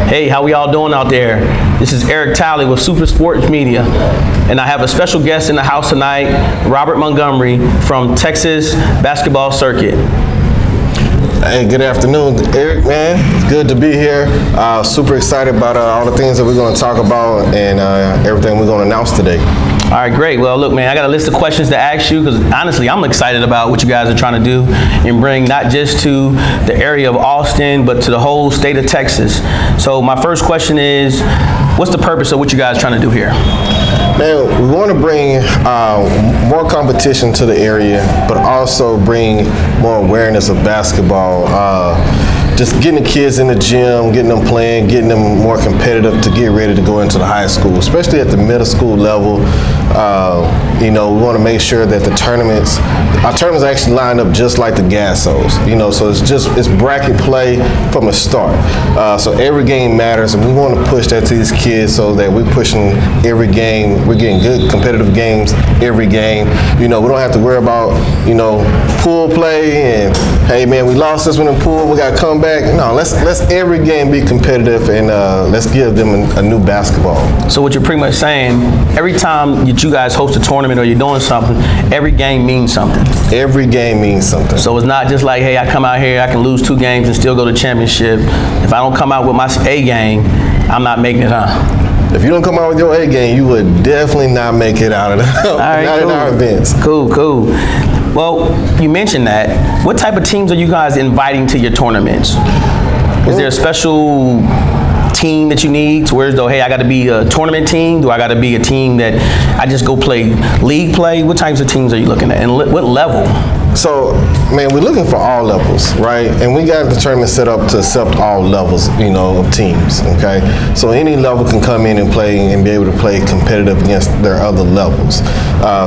Hey, how we all doing out there? This is Eric Talley with Super Sports Media, and I have a special guest in the house tonight, Robert Montgomery from Texas Basketball Circuit. Hey, good afternoon, Eric, man. It's good to be here. Super excited about all the things that we're going to talk about and everything we're going to announce today. All right, great. Well, look, man, I got a list of questions to ask you because honestly, I'm excited about what you guys are trying to do and bring not just to the area of Austin, but to the whole state of Texas. So my first question is, what's the purpose of what you guys are trying to do here? Man, we want to bring more competition to the area, but also bring more awareness of basketball. Just getting the kids in the gym, getting them playing, getting them more competitive to get ready to go into the high school, especially at the middle school level. We want to make sure that our tournaments actually line up just like the Gassos. So it's bracket play from the start. So every game matters, and we want to push that to these kids so that we're pushing every game. We're getting good competitive games every game. We don't have to worry about pool play and hey man, we lost this one in pool, we got to come back. No, let's every game be competitive and let's give them a new basketball. So what you're pretty much saying, every time that you guys host a tournament or you're doing something, every game means something. Every game means something. So it's not just like, hey, I come out here, I can lose 2 games and still go to championship. If I don't come out with my A game, I'm not making it, huh? If you don't come out with your A game, you would definitely not make it out of in our events. Cool. Well, you mentioned that. What type of teams are you guys inviting to your tournaments? Is there a special team that you need to where though, hey, I got to be a tournament team? Do I got to be a team that I just go play league play? What types of teams are you looking at, and what level? So, man, we're looking for all levels, right? And we got the tournament set up to accept all levels, of teams, okay? So any level can come in and play and be able to play competitive against their other levels.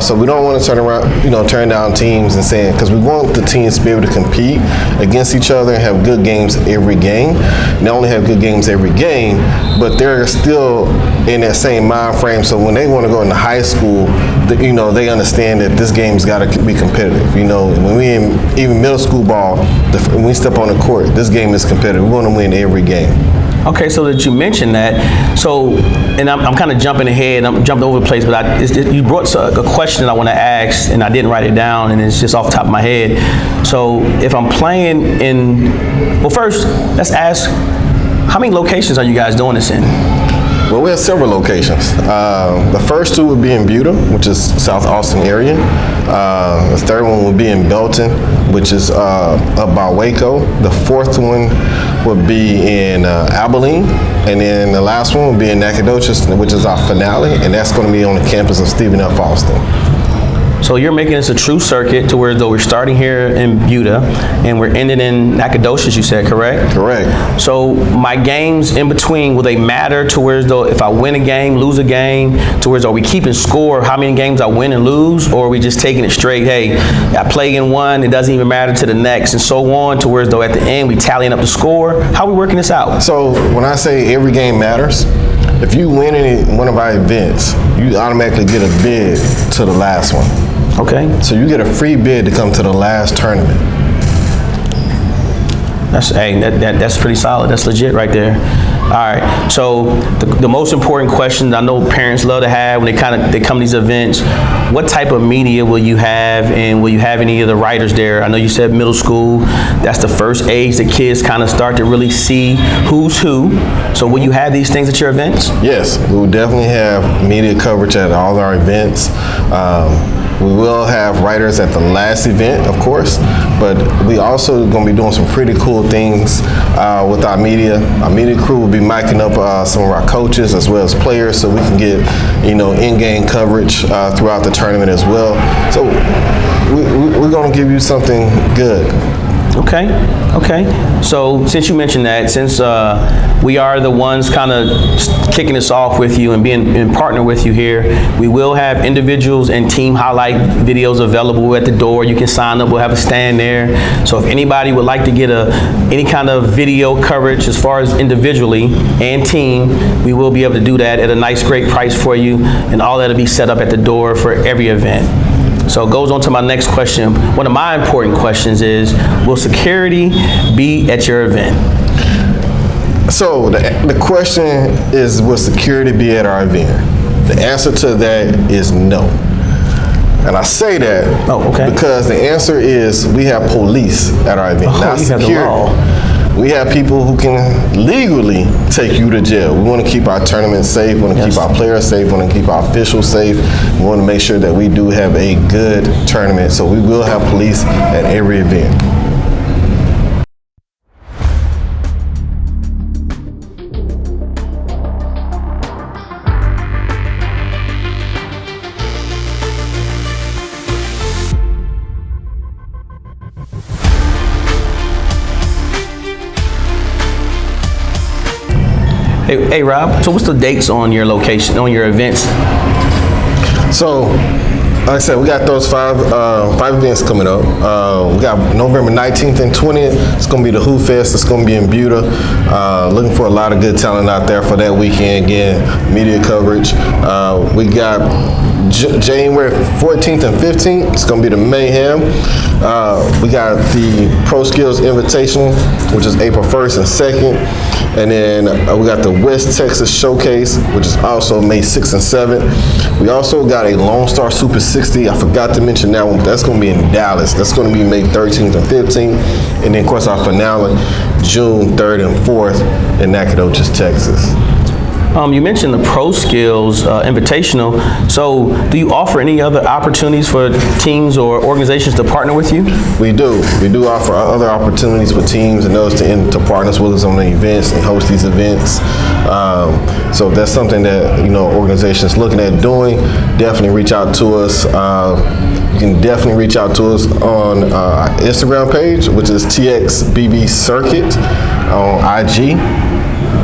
So we don't want to turn down teams and saying, because we want the teams to be able to compete against each other and have good games every game. They only have good games every game, but they're still in that same mind frame. So when they want to go into high school, they understand that this game's got to be competitive. When we in even middle school ball, when we step on the court, this game is competitive. We want to win every game. Okay, so that you mentioned that. So, and I'm kind of jumping ahead. I'm jumping over the place, but you brought a question that I want to ask, and I didn't write it down, and it's just off the top of my head. So, if I'm playing well, first, let's ask, how many locations are you guys doing this in? Well, we have several locations. The first 2 would be in Buda, which is South Austin area. The third one would be in Belton, which is up by Waco. The 4th one would be in Abilene. And then the last one would be in Nacogdoches, which is our finale, and that's going to be on the campus of Stephen F. Austin. So you're making this a true circuit to where though we're starting here in Buda and we're ending in Nacogdoches, you said, correct? Correct. So my games in between, will they matter to where though if I win a game, lose a game, to where are we keeping score of how many games I win and lose, or are we just taking it straight, hey, I play in one, it doesn't even matter to the next, and so on, to where though at the end we tallying up the score? How are we working this out? So when I say every game matters, if you win one of our events, you automatically get a bid to the last one. Okay. So you get a free bid to come to the last tournament. That's pretty solid. That's legit right there. All right. So the most important question I know parents love to have when they come to these events, what type of media will you have, and will you have any of the writers there? I know you said middle school. That's the first age that kids kind of start to really see who's who. So will you have these things at your events? Yes, we will definitely have media coverage at all our events. We will have writers at the last event, of course, but we also going to be doing some pretty cool things with our media. Our media crew will be miking up some of our coaches as well as players, so we can get in-game coverage throughout the tournament as well. So we're going to give you something good. Okay. So since you mentioned that, since we are the ones kind of kicking this off with you and being in partner with you here, we will have individuals and team highlight videos available at the door. You can sign up. We'll have a stand there. So if anybody would like to get any kind of video coverage as far as individually and team, we will be able to do that at a nice, great price for you, and all that'll be set up at the door for every event. So it goes on to my next question. One of my important questions is, will security be at your event? So the question is, will security be at our event? The answer to that is no. And I say that because the answer is we have police at our event, not security. We have people who can legally take you to jail. We want to keep our tournament safe. We want to keep our players safe. We want to keep our officials safe. We want to make sure that we do have a good tournament. So we will have police at every event. Hey Rob, so what's the dates on your location, on your events? So, like I said, we got those five events coming up. We got November 19th and 20th. It's going to be the Who Fest. It's going to be in Buda. Looking for a lot of good talent out there for that weekend. Again, media coverage. We got January 14th and 15th. It's going to be the Mayhem. We got the Pro Skills Invitational, which is April 1st and 2nd. And then we got the West Texas Showcase, which is also May 6th and 7th. We also got a Lone Star Super 60. I forgot to mention that one, but that's going to be in Dallas. That's going to be May 13th and 15th. And then, of course, our finale, June 3rd and 4th in Nacogdoches, Texas. You mentioned the Pro Skills Invitational. So do you offer any other opportunities for teams or organizations to partner with you? We do. We do offer other opportunities for teams and those to partner with us on the events and host these events. So if that's something that organizations looking at doing, definitely reach out to us. You can definitely reach out to us on our Instagram page, which is TXBB Circuit on IG.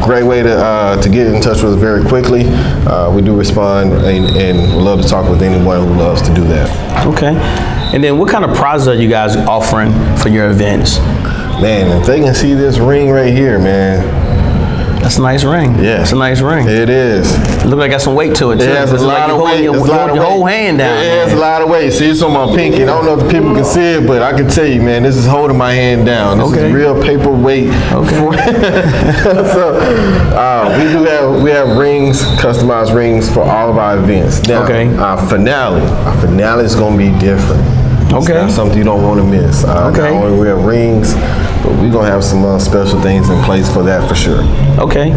Great way to get in touch with us very quickly. We do respond and love to talk with anyone who loves to do that. Okay. And then what kind of prizes are you guys offering for your events? Man, if they can see this ring right here, man. That's a nice ring. Yeah. It's a nice ring. It is. It looks like it got some weight to it, too. It has a lot of weight. Your whole hand down. It has a lot of weight. See, it's on my pinky. I don't know if the people can see it, but I can tell you, man, this is holding my hand down. This is real paperweight. Okay. So we have rings, customized rings for all of our events. Now, our finale is going to be different. It's not something you don't want to miss. Not only we have rings, but we're going to have some special things in place for that for sure. Okay.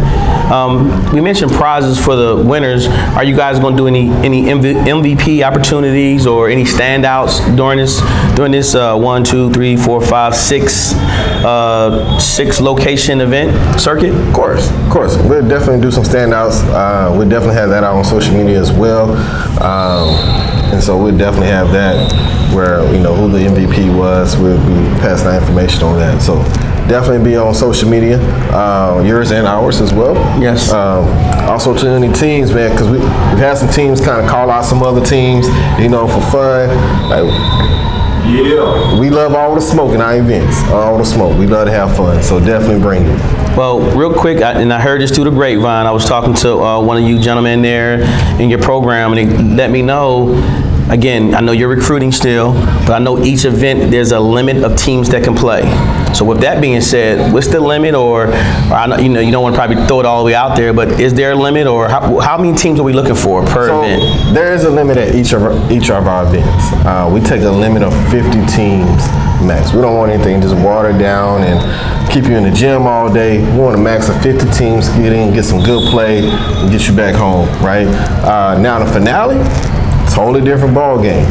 We mentioned prizes for the winners. Are you guys going to do any MVP opportunities or any standouts during this 1, 2, 3, 4, 5, 6 location event circuit? Of course. We'll definitely do some standouts. We'll definitely have that out on social media as well. And so we'll definitely have that where, who the MVP was. We'll be passing that information on that. So definitely be on social media, yours and ours as well. Yes. Also to any teams, man, because we've had some teams kind of call out some other teams, for fun. We love all the smoke in our events, all the smoke. We love to have fun, so definitely bring it. Well, real quick, I heard this through the grapevine. I was talking to one of you gentlemen there in your program, and they let me know, again, I know you're recruiting still, but I know each event, there's a limit of teams that can play. So with that being said, what's the limit, or I know, you don't want to probably throw it all the way out there, but is there a limit, or how many teams are we looking for per event? There is a limit at each of our events. We take a limit of 50 teams max. We don't want anything just watered down and keep you in the gym all day. We want a max of 50 teams, get in, get some good play, and get you back home, right? Now the finale, totally different ball game.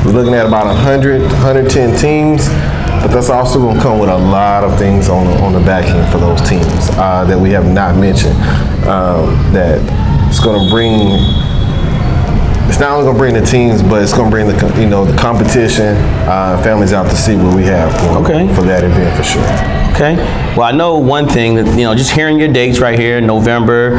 We're looking at about 100, 110 teams, but that's also going to come with a lot of things on the back end for those teams that we have not mentioned. That it's going to bring. It's not only going to bring the teams, but it's going to bring the competition, families out to see what we have for that event for sure. Okay. Well, I know one thing that, just hearing your dates right here, November,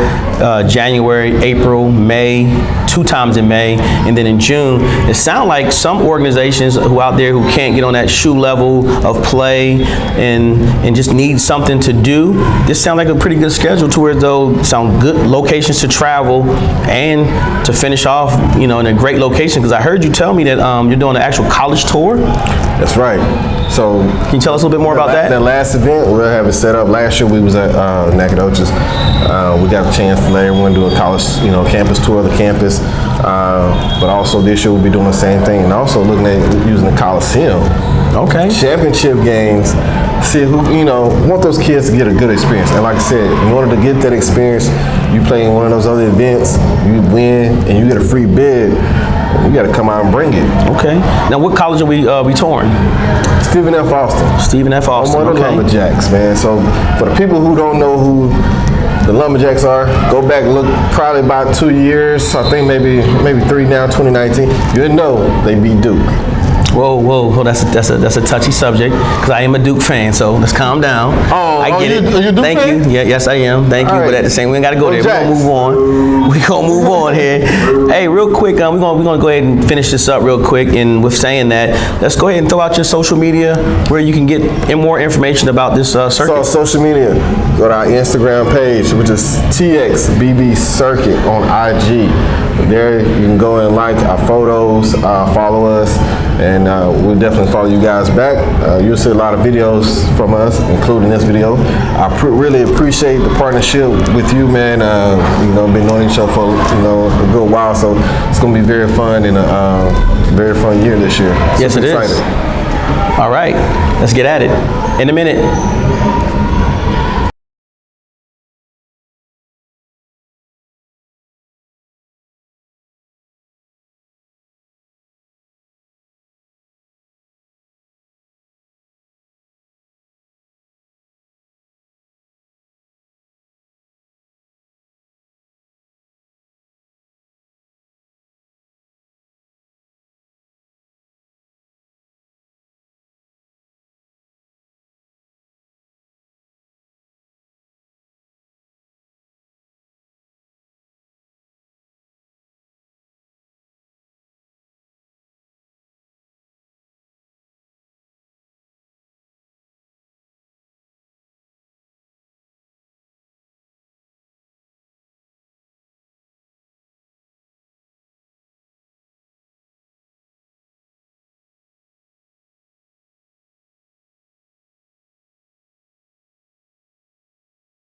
January, April, May, 2 times in May, and then in June, it sounds like some organizations who out there who can't get on that shoe level of play and just need something to do, this sounds like a pretty good schedule to where though sound good locations to travel and to finish off, in a great location, because I heard you tell me that you're doing an actual college tour. That's right. So Can you tell us a little bit more about that? The last event, we'll have it set up. Last year we was at Nacogdoches. We got the chance to let everyone do a college, campus tour of the campus. But also this year we'll be doing the same thing, and also looking at using the Coliseum. Okay. Championship games. See who, want those kids to get a good experience. And like I said, in order to get that experience, you play in one of those other events, you win, and you get a free bid. You got to come out and bring it. Okay. Now, what college are we touring? Stephen F. Austin. Stephen F. Austin. I'm one of the Lumberjacks, man. So for the people who don't know who the Lumberjacks are, go back and look. Probably about 2 years. I think maybe 3 now. 2019. You know they beat Duke. Whoa! That's a touchy subject because I am a Duke fan. So let's calm down. I get it. Are you a Duke Thank fan? you. Yeah, yes, I am. Thank you. All right. But at the same, we ain't got to go there. Jacks. We're gonna move on here. Hey, real quick, we're gonna go ahead and finish this up real quick. And with saying that, let's go ahead and throw out your social media where you can get more information about this circuit. So social media, go to our Instagram page, which is TXBB Circuit on IG. There you can go and like our photos, follow us, and we'll definitely follow you guys back. You'll see a lot of videos from us, including this video. I really appreciate the partnership with you, man. Been knowing each other for a good while, so it's gonna be very fun and a very fun year this year. Yes, it is. All right, let's get at it. In a minute.